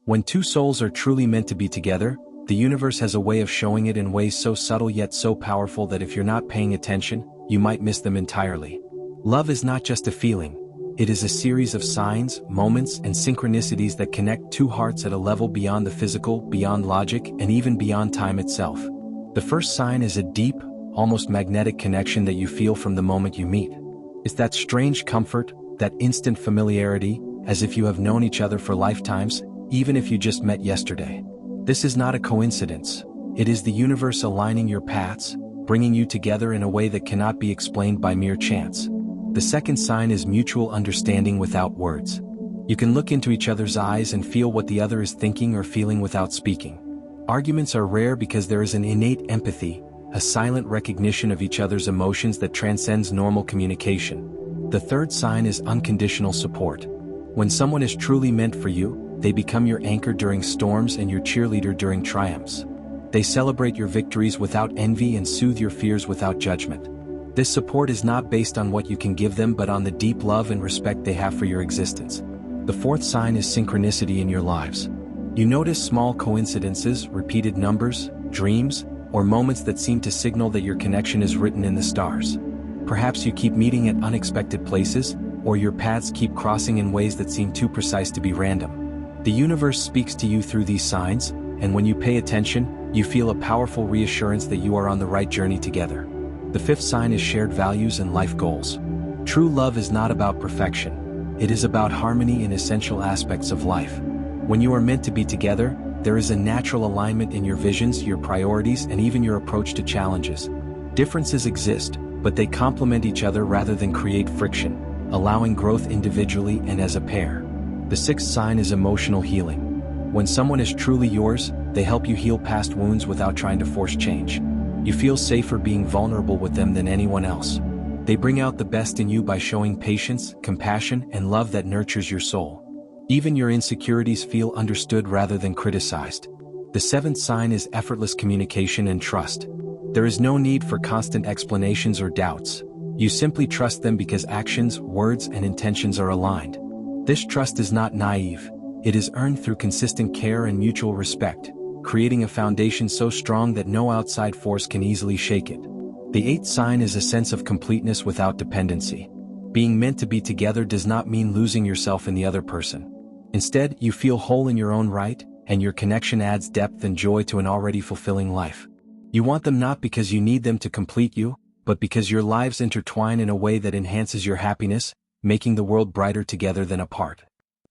When two souls are truly meant to be together, the universe has a way of showing it in ways so subtle yet so powerful that if you're not paying attention, you might miss them entirely. Love is not just a feeling. It is a series of signs, moments, and synchronicities that connect two hearts at a level beyond the physical, beyond logic, and even beyond time itself. The first sign is a deep, almost magnetic connection that you feel from the moment you meet. It's that strange comfort, that instant familiarity, as if you have known each other for lifetimes, even if you just met yesterday. This is not a coincidence. It is the universe aligning your paths, bringing you together in a way that cannot be explained by mere chance. The second sign is mutual understanding without words. You can look into each other's eyes and feel what the other is thinking or feeling without speaking. Arguments are rare because there is an innate empathy, a silent recognition of each other's emotions that transcends normal communication. The third sign is unconditional support. When someone is truly meant for you, they become your anchor during storms and your cheerleader during triumphs. They celebrate your victories without envy and soothe your fears without judgment. This support is not based on what you can give them but on the deep love and respect they have for your existence. The fourth sign is synchronicity in your lives. You notice small coincidences, repeated numbers, dreams, or moments that seem to signal that your connection is written in the stars. Perhaps you keep meeting at unexpected places, or your paths keep crossing in ways that seem too precise to be random. The universe speaks to you through these signs, and when you pay attention, you feel a powerful reassurance that you are on the right journey together. The fifth sign is shared values and life goals. True love is not about perfection. It is about harmony in essential aspects of life. When you are meant to be together, there is a natural alignment in your visions, your priorities, and even your approach to challenges. Differences exist, but they complement each other rather than create friction, allowing growth individually and as a pair. The sixth sign is emotional healing. When someone is truly yours, they help you heal past wounds without trying to force change. You feel safer being vulnerable with them than anyone else. They bring out the best in you by showing patience, compassion, and love that nurtures your soul. Even your insecurities feel understood rather than criticized. The seventh sign is effortless communication and trust. There is no need for constant explanations or doubts. You simply trust them because actions, words, and intentions are aligned. This trust is not naive. It is earned through consistent care and mutual respect, creating a foundation so strong that no outside force can easily shake it. The eighth sign is a sense of completeness without dependency. Being meant to be together does not mean losing yourself in the other person. Instead, you feel whole in your own right, and your connection adds depth and joy to an already fulfilling life. You want them not because you need them to complete you, but because your lives intertwine in a way that enhances your happiness, making the world brighter together than apart.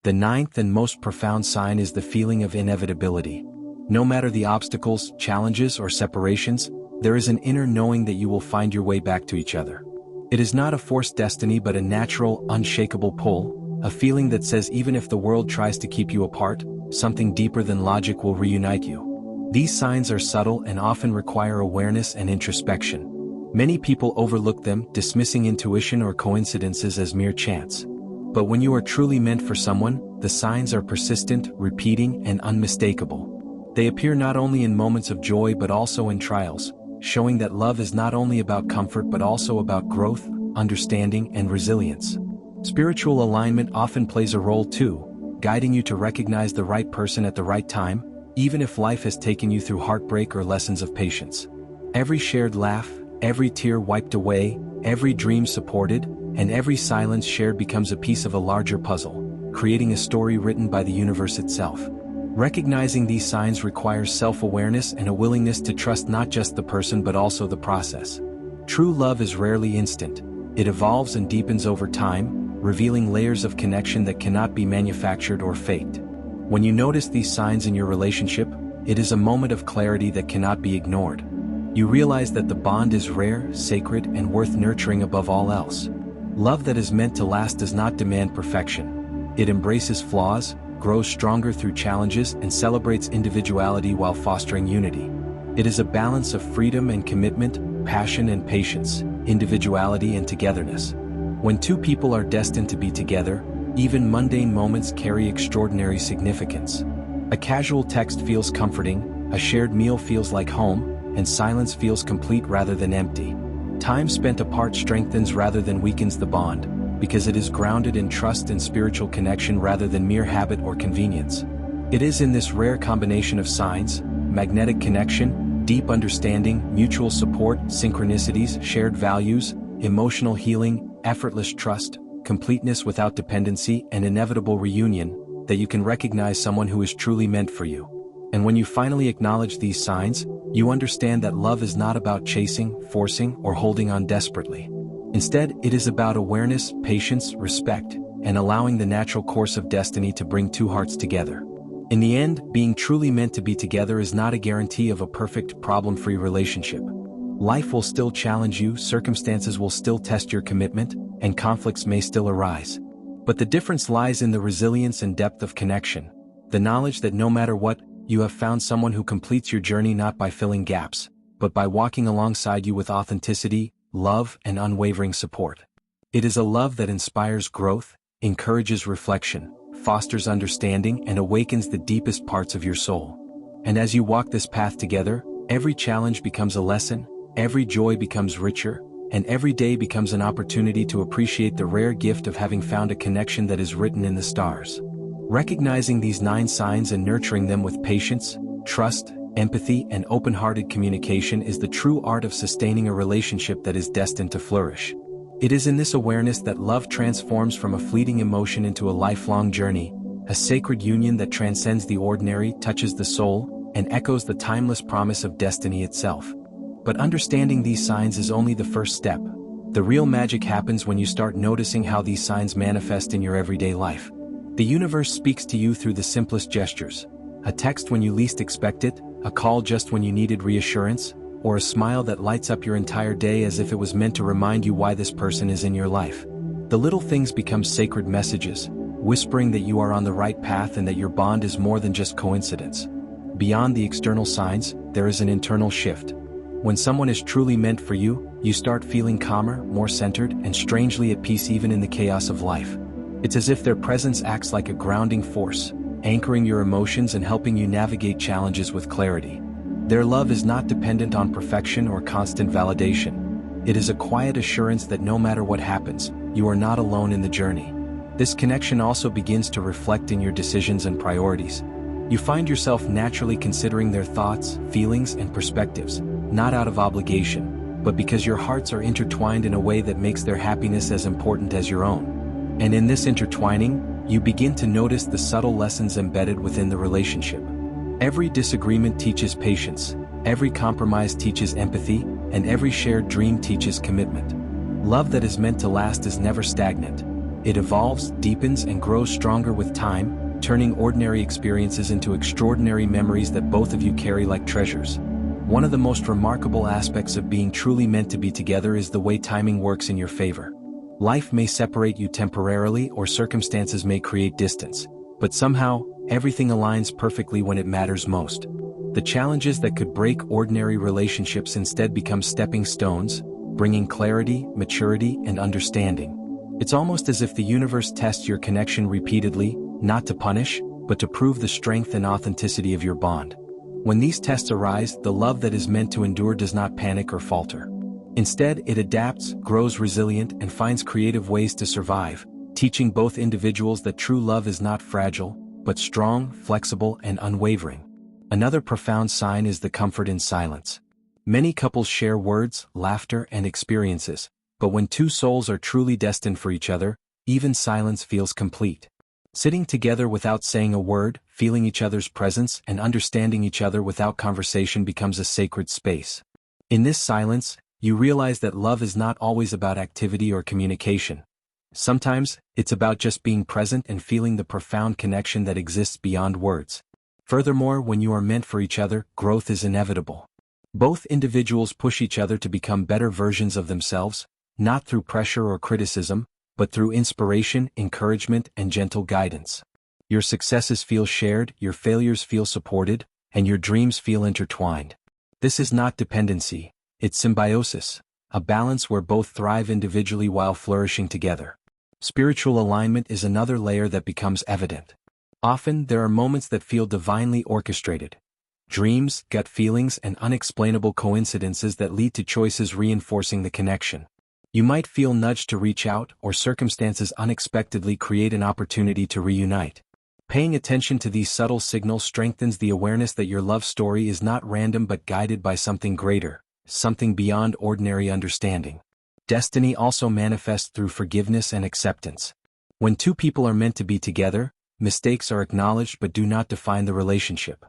The ninth and most profound sign is the feeling of inevitability. No matter the obstacles, challenges, or separations, there is an inner knowing that you will find your way back to each other. It is not a forced destiny but a natural, unshakable pull, a feeling that says even if the world tries to keep you apart, something deeper than logic will reunite you. These signs are subtle and often require awareness and introspection. Many people overlook them, dismissing intuition or coincidences as mere chance. But when you are truly meant for someone, the signs are persistent, repeating, and unmistakable. They appear not only in moments of joy but also in trials, showing that love is not only about comfort but also about growth, understanding, and resilience. Spiritual alignment often plays a role too, guiding you to recognize the right person at the right time, even if life has taken you through heartbreak or lessons of patience. Every shared laugh, every tear wiped away, every dream supported, and every silence shared becomes a piece of a larger puzzle, creating a story written by the universe itself. Recognizing these signs requires self-awareness and a willingness to trust not just the person but also the process. True love is rarely instant. It evolves and deepens over time, revealing layers of connection that cannot be manufactured or faked. When you notice these signs in your relationship, it is a moment of clarity that cannot be ignored. You realize that the bond is rare, sacred, and worth nurturing above all else. Love that is meant to last does not demand perfection. It embraces flaws, grows stronger through challenges, and celebrates individuality while fostering unity. It is a balance of freedom and commitment, passion and patience, individuality and togetherness. When two people are destined to be together, even mundane moments carry extraordinary significance. A casual text feels comforting, a shared meal feels like home, and silence feels complete rather than empty. Time spent apart strengthens rather than weakens the bond, because it is grounded in trust and spiritual connection rather than mere habit or convenience. It is in this rare combination of signs, magnetic connection, deep understanding, mutual support, synchronicities, shared values, emotional healing, effortless trust, completeness without dependency, and inevitable reunion, that you can recognize someone who is truly meant for you. And when you finally acknowledge these signs, you understand that love is not about chasing, forcing, or holding on desperately. Instead, it is about awareness, patience, respect, and allowing the natural course of destiny to bring two hearts together. In the end, being truly meant to be together is not a guarantee of a perfect, problem-free relationship. Life will still challenge you, circumstances will still test your commitment, and conflicts may still arise. But the difference lies in the resilience and depth of connection, the knowledge that no matter what, you have found someone who completes your journey not by filling gaps, but by walking alongside you with authenticity, love, and unwavering support. It is a love that inspires growth, encourages reflection, fosters understanding, and awakens the deepest parts of your soul. And as you walk this path together, every challenge becomes a lesson, every joy becomes richer, and every day becomes an opportunity to appreciate the rare gift of having found a connection that is written in the stars. Recognizing these 9 signs and nurturing them with patience, trust, empathy, and open-hearted communication is the true art of sustaining a relationship that is destined to flourish. It is in this awareness that love transforms from a fleeting emotion into a lifelong journey, a sacred union that transcends the ordinary, touches the soul, and echoes the timeless promise of destiny itself. But understanding these signs is only the first step. The real magic happens when you start noticing how these signs manifest in your everyday life. The universe speaks to you through the simplest gestures: a text when you least expect it, a call just when you needed reassurance, or a smile that lights up your entire day as if it was meant to remind you why this person is in your life. The little things become sacred messages, whispering that you are on the right path and that your bond is more than just coincidence. Beyond the external signs, there is an internal shift. When someone is truly meant for you, you start feeling calmer, more centered, and strangely at peace even in the chaos of life. It's as if their presence acts like a grounding force, anchoring your emotions and helping you navigate challenges with clarity. Their love is not dependent on perfection or constant validation. It is a quiet assurance that no matter what happens, you are not alone in the journey. This connection also begins to reflect in your decisions and priorities. You find yourself naturally considering their thoughts, feelings, and perspectives, not out of obligation, but because your hearts are intertwined in a way that makes their happiness as important as your own. And in this intertwining, you begin to notice the subtle lessons embedded within the relationship. Every disagreement teaches patience, every compromise teaches empathy, and every shared dream teaches commitment. Love that is meant to last is never stagnant. It evolves, deepens, and grows stronger with time, turning ordinary experiences into extraordinary memories that both of you carry like treasures. One of the most remarkable aspects of being truly meant to be together is the way timing works in your favor. Life may separate you temporarily or circumstances may create distance, but somehow, everything aligns perfectly when it matters most. The challenges that could break ordinary relationships instead become stepping stones, bringing clarity, maturity, and understanding. It's almost as if the universe tests your connection repeatedly, not to punish, but to prove the strength and authenticity of your bond. When these tests arise, the love that is meant to endure does not panic or falter. Instead, it adapts, grows resilient, and finds creative ways to survive, teaching both individuals that true love is not fragile, but strong, flexible, and unwavering. Another profound sign is the comfort in silence. Many couples share words, laughter, and experiences, but when two souls are truly destined for each other, even silence feels complete. Sitting together without saying a word, feeling each other's presence, and understanding each other without conversation becomes a sacred space. In this silence, you realize that love is not always about activity or communication. Sometimes, it's about just being present and feeling the profound connection that exists beyond words. Furthermore, when you are meant for each other, growth is inevitable. Both individuals push each other to become better versions of themselves, not through pressure or criticism, but through inspiration, encouragement, and gentle guidance. Your successes feel shared, your failures feel supported, and your dreams feel intertwined. This is not dependency, it's symbiosis, a balance where both thrive individually while flourishing together. Spiritual alignment is another layer that becomes evident. Often, there are moments that feel divinely orchestrated. Dreams, gut feelings, and unexplainable coincidences that lead to choices reinforcing the connection. You might feel nudged to reach out, or circumstances unexpectedly create an opportunity to reunite. Paying attention to these subtle signals strengthens the awareness that your love story is not random but guided by something greater, something beyond ordinary understanding. Destiny also manifests through forgiveness and acceptance. When two people are meant to be together, mistakes are acknowledged but do not define the relationship.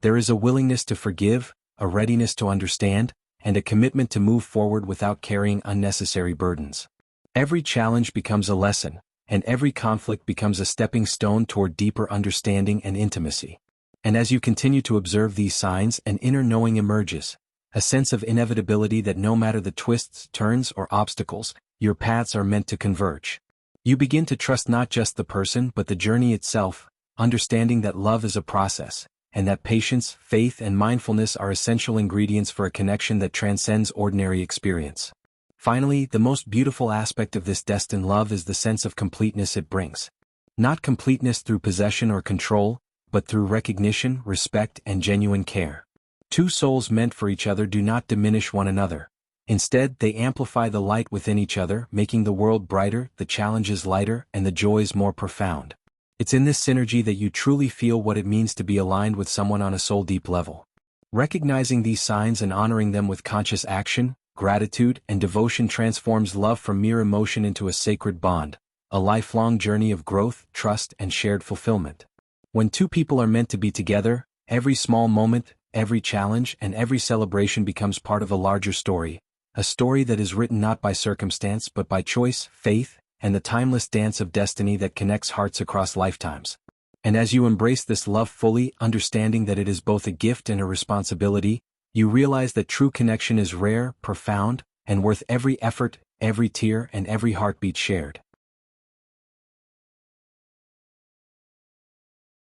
There is a willingness to forgive, a readiness to understand, and a commitment to move forward without carrying unnecessary burdens. Every challenge becomes a lesson, and every conflict becomes a stepping stone toward deeper understanding and intimacy. And as you continue to observe these signs, an inner knowing emerges, a sense of inevitability that no matter the twists, turns, or obstacles, your paths are meant to converge. You begin to trust not just the person but the journey itself, understanding that love is a process, and that patience, faith, and mindfulness are essential ingredients for a connection that transcends ordinary experience. Finally, the most beautiful aspect of this destined love is the sense of completeness it brings. Not completeness through possession or control, but through recognition, respect, and genuine care. Two souls meant for each other do not diminish one another. Instead, they amplify the light within each other, making the world brighter, the challenges lighter, and the joys more profound. It's in this synergy that you truly feel what it means to be aligned with someone on a soul-deep level. Recognizing these signs and honoring them with conscious action, gratitude, and devotion transforms love from mere emotion into a sacred bond, a lifelong journey of growth, trust, and shared fulfillment. When two people are meant to be together, every small moment, every challenge, and every celebration becomes part of a larger story, a story that is written not by circumstance but by choice, faith, and the timeless dance of destiny that connects hearts across lifetimes. And as you embrace this love fully, understanding that it is both a gift and a responsibility, you realize that true connection is rare, profound, and worth every effort, every tear, and every heartbeat shared.